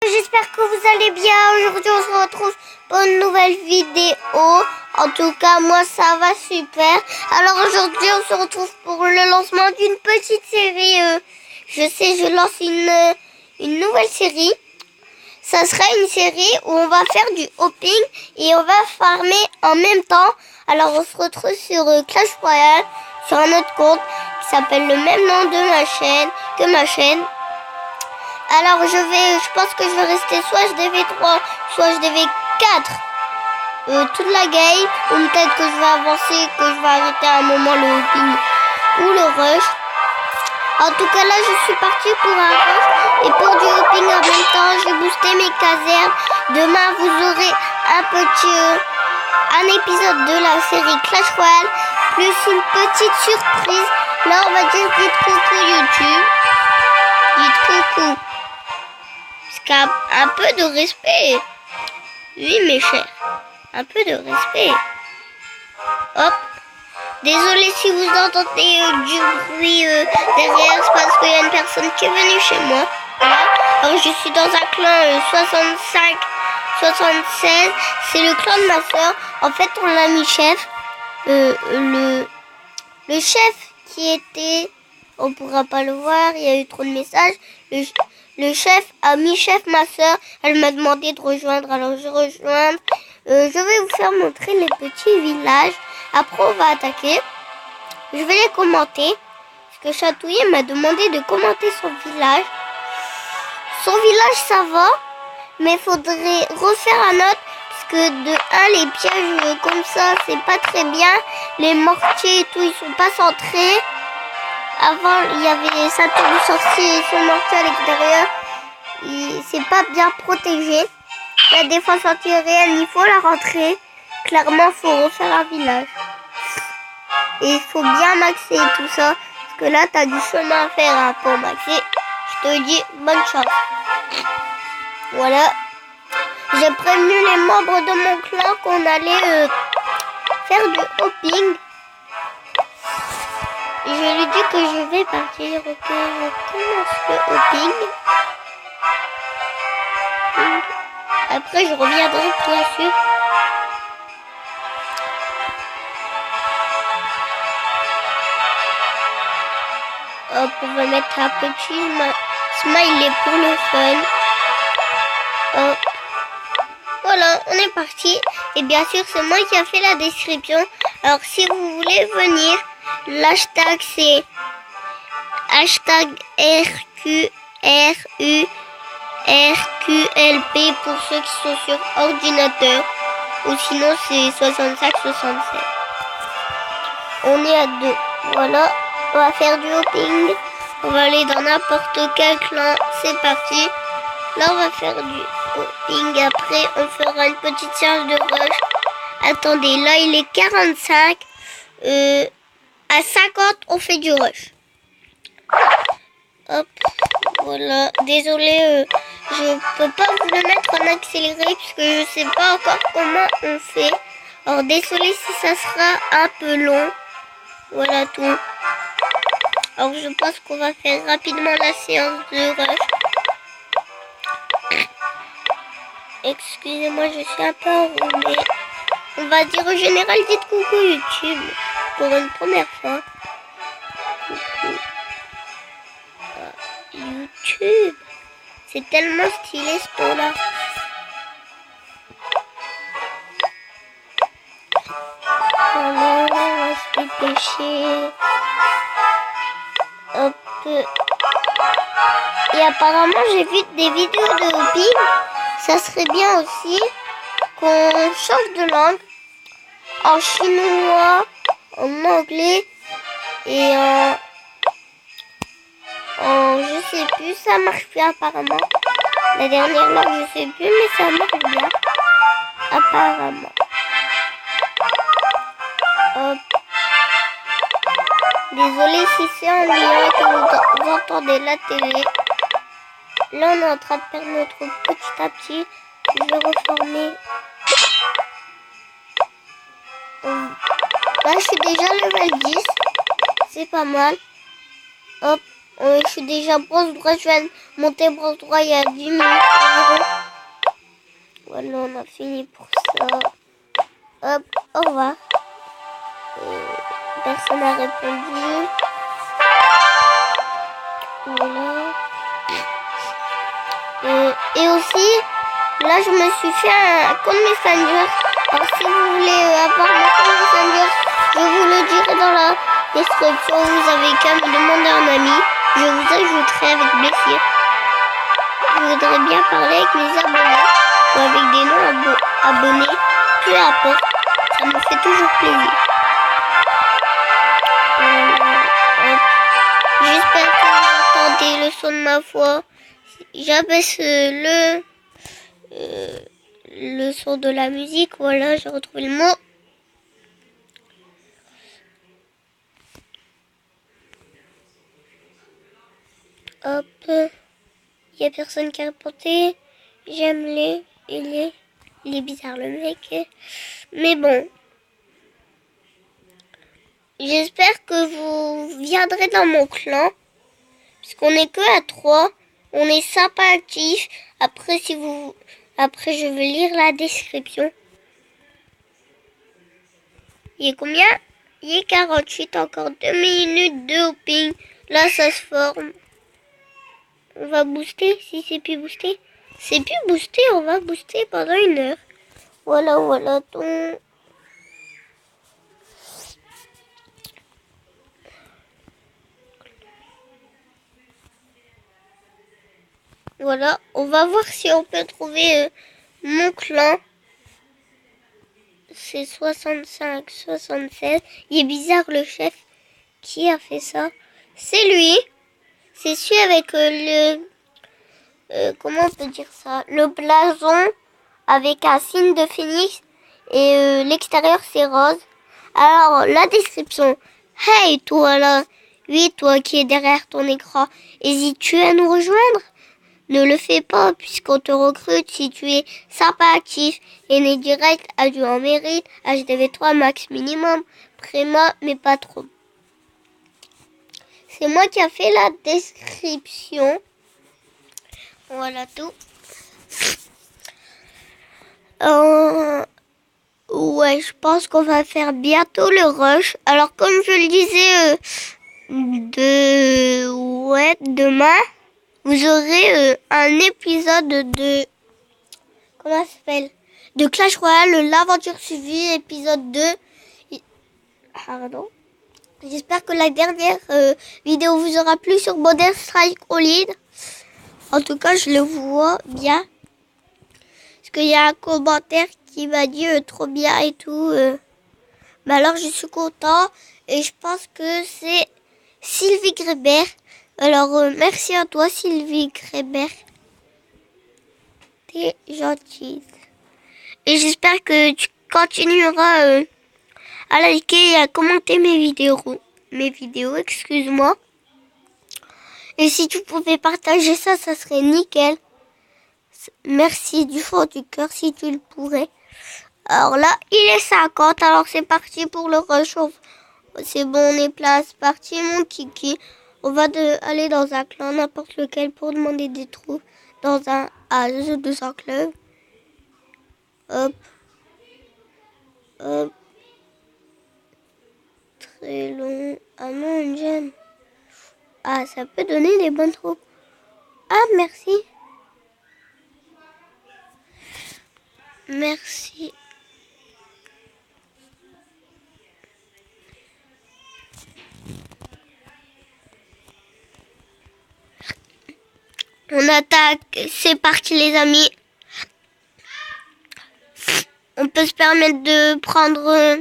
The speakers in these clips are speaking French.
J'espère que vous allez bien. Aujourd'hui on se retrouve pour une nouvelle vidéo. En tout cas moi ça va super. Alors aujourd'hui on se retrouve pour le lancement d'une petite série. Je lance une nouvelle série. Ça sera une série où on va faire du hopping et on va farmer en même temps. Alors on se retrouve sur Clash Royale, sur un autre compte qui s'appelle le même nom que ma chaîne. Alors je pense que je vais rester soit HDV3, soit HDV4 toute la game, ou peut-être que je vais avancer, que je vais arrêter à un moment le hopping ou le rush. En tout cas là je suis partie pour un rush et pour du hopping en même temps. J'ai boosté mes casernes. Demain vous aurez un épisode de la série Clash Royale plus une petite surprise. Là on va dire dites coucou YouTube. Dites coucou. Un peu de respect. Oui mes chers. Un peu de respect. Hop. Désolé si vous entendez du bruit derrière, c'est parce qu'il y a une personne qui est venue chez moi. Voilà. Alors je suis dans un clan 65-76. C'est le clan de ma soeur. En fait on l'a mis chef. Le chef qui était... On pourra pas le voir, il y a eu trop de messages. Le chef a mis chef ma soeur. Elle m'a demandé de rejoindre, alors je rejoins. Je vais vous faire montrer les petits villages. Après on va attaquer. Je vais les commenter. Parce que Chatouillet m'a demandé de commenter son village. Son village ça va. Mais il faudrait refaire un autre. Parce que de 1 les pièges comme ça c'est pas très bien. Les mortiers et tout ils sont pas centrés. Avant, il y avait sa tour sorcier et son mortier à l'extérieur. C'est pas bien protégé. La défense anti-aérienne, il faut la rentrer. Clairement, il faut refaire un village. Et il faut bien maxer tout ça. Parce que là, tu as du chemin à faire hein, pour maxer. Je te dis bonne chance. Voilà. J'ai prévenu les membres de mon clan qu'on allait faire du hopping. Je lui dis que je vais partir, ok, je commence le hopping. Après je reviendrai bien sûr. Hop, on va mettre un petit smiley pour le fun. Hop. Voilà, on est parti. Et bien sûr c'est moi qui a fait la description. Alors si vous voulez venir, l'hashtag c'est hashtag RQLP pour ceux qui sont sur ordinateur. Ou sinon c'est 65-67. On est à 2. Voilà, on va faire du hopping. On va aller dans n'importe quel clan. C'est parti. Là on va faire du hopping. Après on fera une petite séance de rush. Attendez, là il est 45. À 50, on fait du rush. Hop, voilà. Désolé, je peux pas vous le mettre en accéléré puisque je sais pas encore comment on fait. Alors désolé si ça sera un peu long. Voilà tout. Alors je pense qu'on va faire rapidement la séance de rush. Excusez-moi, je suis un peu enrhumée. On va dire au général, dites coucou YouTube. Pour une première fois. Coucou. YouTube. C'est tellement stylé ce ton là. Voilà, on va se dépêcher. Hop. Et apparemment j'ai vu des vidéos de hopping. Ça serait bien aussi qu'on change de langue. En chinois, en anglais et en je sais plus, ça marche plus apparemment. La dernière langue je sais plus mais ça marche bien apparemment. Hop. Désolé si c'est ennuyant et que vous entendez la télé. Là on est en train de perdre notre petit à petit. Je vais reformer. Là je suis déjà level 10. C'est pas mal. Hop. Je suis déjà bronze droit. Je viens de monter bronze droit il y a 10 minutes environ. Voilà, on a fini pour ça. Hop, au revoir. Personne n'a répondu. Voilà. Et aussi, là, je me suis fait un compte Messenger. Alors, si vous voulez avoir mon compte Messenger, je vous le dirai dans la description. Vous avez qu'à me demander un ami. Je vous ajouterai avec plaisir. Je voudrais bien parler avec mes abonnés ou avec des non-abonnés. Peu importe, ça me fait toujours plaisir. J'espère que vous entendez le son de ma voix. J'abaisse le son de la musique. Voilà, j'ai retrouvé le mot. Hop. Il n'y a personne qui a répondu. J'aime il est bizarre le mec. Mais bon. J'espère que vous viendrez dans mon clan. Puisqu'on n'est que à 3. On est sympa actif. Après, je vais lire la description. Il est combien? Il est 48. Encore 2 minutes de hopping. Là, ça se forme. On va booster, si c'est plus boosté. C'est plus boosté, on va booster pendant 1 heure. Voilà, ton... Voilà, on va voir si on peut trouver mon clan. C'est 65, 76. Il est bizarre le chef. Qui a fait ça? C'est lui. C'est celui avec comment on peut dire ça? Le blason avec un signe de phénix et l'extérieur c'est rose. Alors la description. Hey toi là, oui toi qui es derrière ton écran, hésites-tu à nous rejoindre? Ne le fais pas puisqu'on te recrute si tu es sympa actif et né direct, adjoint en mérite, HDV3 max minimum, préma mais pas trop. C'est moi qui a fait la description. Voilà tout. Ouais, je pense qu'on va faire bientôt le rush. Alors comme je le disais, demain, vous aurez un épisode de... Comment ça s'appelle? De Clash Royale, l'aventure suivie, épisode 2. Pardon. J'espère que la dernière vidéo vous aura plu sur Modern Strike All-In. En tout cas, je le vois bien. Parce qu'il y a un commentaire qui m'a dit trop bien et tout. Mais alors, je suis content. Et je pense que c'est Sylvie Grébert. Alors, merci à toi, Sylvie Grébert. T'es gentille. Et j'espère que tu continueras à liker et à commenter mes vidéos, excuse-moi. Et si tu pouvais partager ça, ça serait nickel. Merci du fond du cœur si tu le pourrais. Alors là, il est 50, alors c'est parti pour le rush. C'est bon, on est plein, c'est parti mon kiki. On va aller dans un clan, n'importe lequel, pour demander des trous dans un club. Hop. Hop. Très long. Ah non, une gemme. Ah, ça peut donner des bonnes troupes. Ah, merci. Merci. On attaque. C'est parti, les amis. On peut se permettre de prendre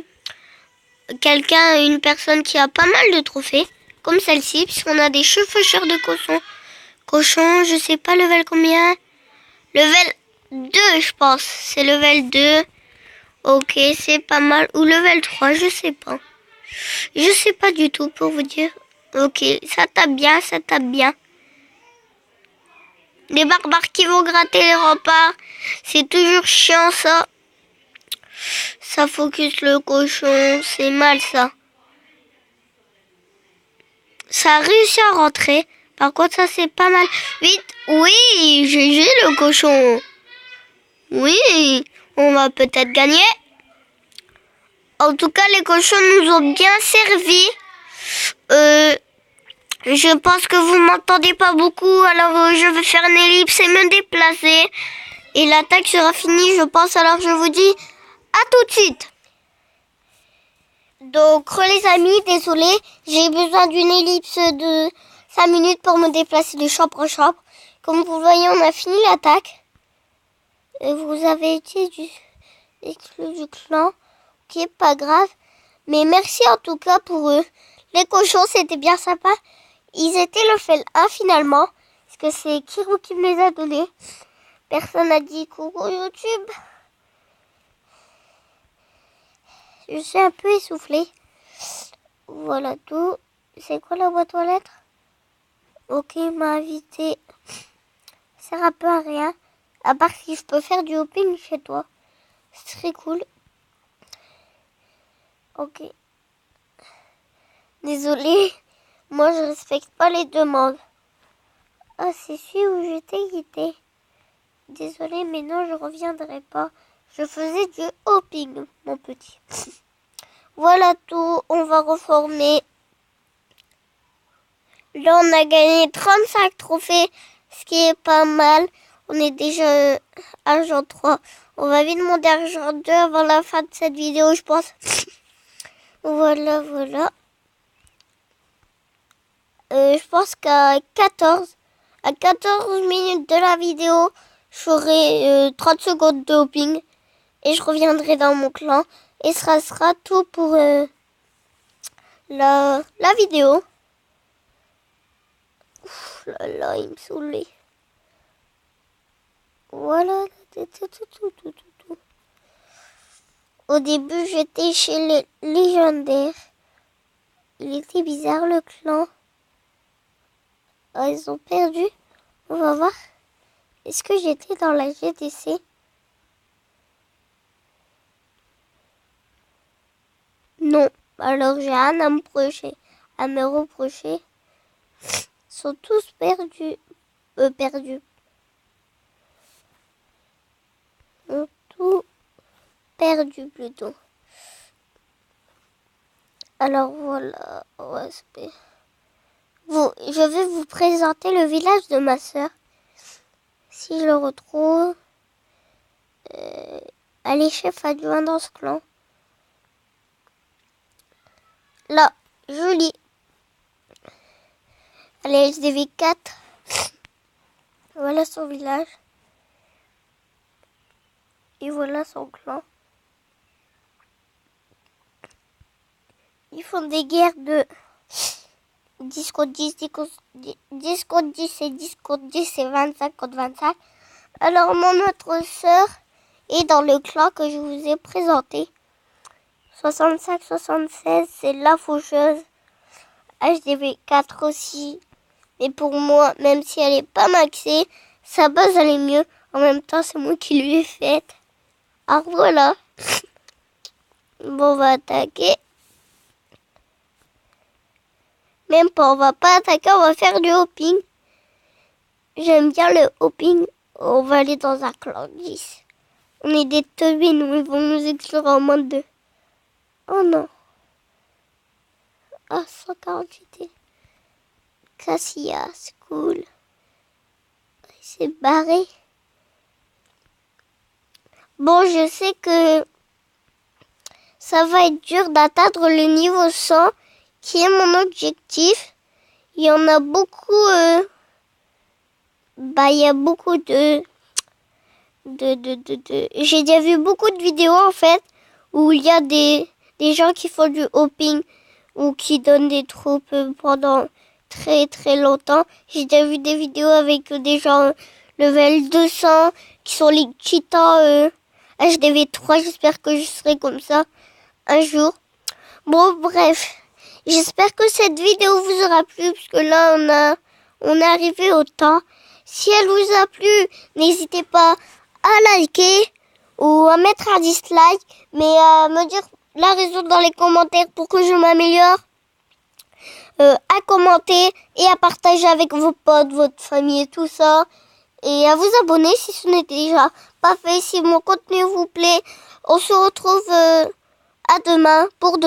une personne qui a pas mal de trophées. Comme celle-ci, puisqu'on a des chevaucheurs de cochon, je sais pas level combien. Level 2, je pense. C'est level 2. Ok, c'est pas mal. Ou level 3, je sais pas. Je sais pas du tout pour vous dire. Ok, ça tape bien, ça tape bien. Les barbares qui vont gratter les remparts. C'est toujours chiant ça. Ça focus le cochon. C'est mal ça. Ça a réussi à rentrer. Par contre, ça, c'est pas mal. Vite. Oui, GG le cochon. Oui, on va peut-être gagner. En tout cas, les cochons nous ont bien servi. Je pense que vous m'entendez pas beaucoup, alors je vais faire une ellipse et me déplacer. Et l'attaque sera finie, je pense, alors je vous dis à tout de suite. Donc, les amis, désolé, j'ai besoin d'une ellipse de 5 minutes pour me déplacer de chambre en chambre. Comme vous voyez, on a fini l'attaque. Vous avez été exclu du clan. Ok, pas grave. Mais merci en tout cas pour eux. Les cochons, c'était bien sympa. Ils étaient level 1 finalement. Parce que c'est Kiro qui me les a donnés. Personne n'a dit coucou YouTube. Je suis un peu essoufflée. Voilà tout. C'est quoi la boîte aux lettres? Ok, il m'a invité. Ça sert un peu à rien. À part si je peux faire du hopping chez toi. C'est très cool. Ok. Désolée. Moi, je respecte pas les demandes. Ah, c'est celui où j'étais quitté. Désolée, mais non, je reviendrai pas. Je faisais du hopping, mon petit. Voilà tout. On va reformer. Là, on a gagné 35 trophées, ce qui est pas mal. On est déjà argent 3. On va vite monter argent 2 avant la fin de cette vidéo, je pense. Voilà. Je pense qu'à 14 minutes de la vidéo, je ferai 30 secondes de hopping. Et je reviendrai dans mon clan. Et ça sera tout pour la vidéo. Ouf là, il me saoulait. Voilà. Tout. Au début, j'étais chez les légendaires. Il était bizarre, le clan. Ah, ils ont perdu. On va voir. Est-ce que j'étais dans la GDC? Non. Alors, j'ai rien à me reprocher. Ils sont tous perdus. Perdus. Ils ont tout perdu plutôt. Alors voilà. Je vais vous présenter le village de ma sœur. Si je le retrouve. Elle est chef adjoint dans ce clan. Là, Julie. Elle est SDV 4. Voilà son village. Et voilà son clan. Ils font des guerres de 10 contre 10, 10 contre 10 et 10 contre 10 et 25 contre 25. Alors, mon autre sœur est dans le clan que je vous ai présenté. 65-76, c'est la faucheuse. HDV 4 aussi. Mais pour moi, même si elle n'est pas maxée, sa base elle est mieux. En même temps, c'est moi qui lui ai faite. Alors voilà. Bon, on va attaquer. Même pas, on va pas attaquer, on va faire du hopping. J'aime bien le hopping. On va aller dans un clan 10. On est des teubés, nous, ils vont nous exclure en moins de 2. Oh non. Ah, 148. Cassia, c'est cool. Il s'est barré. Bon, je sais que ça va être dur d'atteindre le niveau 100, qui est mon objectif. Il y en a beaucoup. Il y a beaucoup de. J'ai déjà vu beaucoup de vidéos en fait où il y a des gens qui font du hopping ou qui donnent des troupes pendant très très longtemps. J'ai déjà vu des vidéos avec des gens level 200 qui sont les titans HDV 3. J'espère que je serai comme ça un jour. Bon, bref, j'espère que cette vidéo vous aura plu parce que là on est arrivé au temps. Si elle vous a plu, n'hésitez pas à liker ou à mettre un dislike, mais à me dire la raison dans les commentaires pour que je m'améliore, à commenter et à partager avec vos potes, votre famille et tout ça. et à vous abonner si ce n'est déjà pas fait. Si mon contenu vous plaît, on se retrouve à demain pour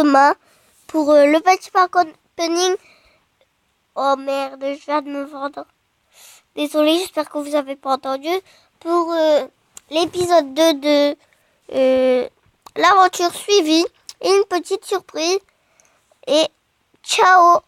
le petit parc opening. Oh merde, je viens de me vendre. Désolée, j'espère que vous avez pas entendu. Pour l'épisode 2 de l'aventure suivie et une petite surprise. Et ciao!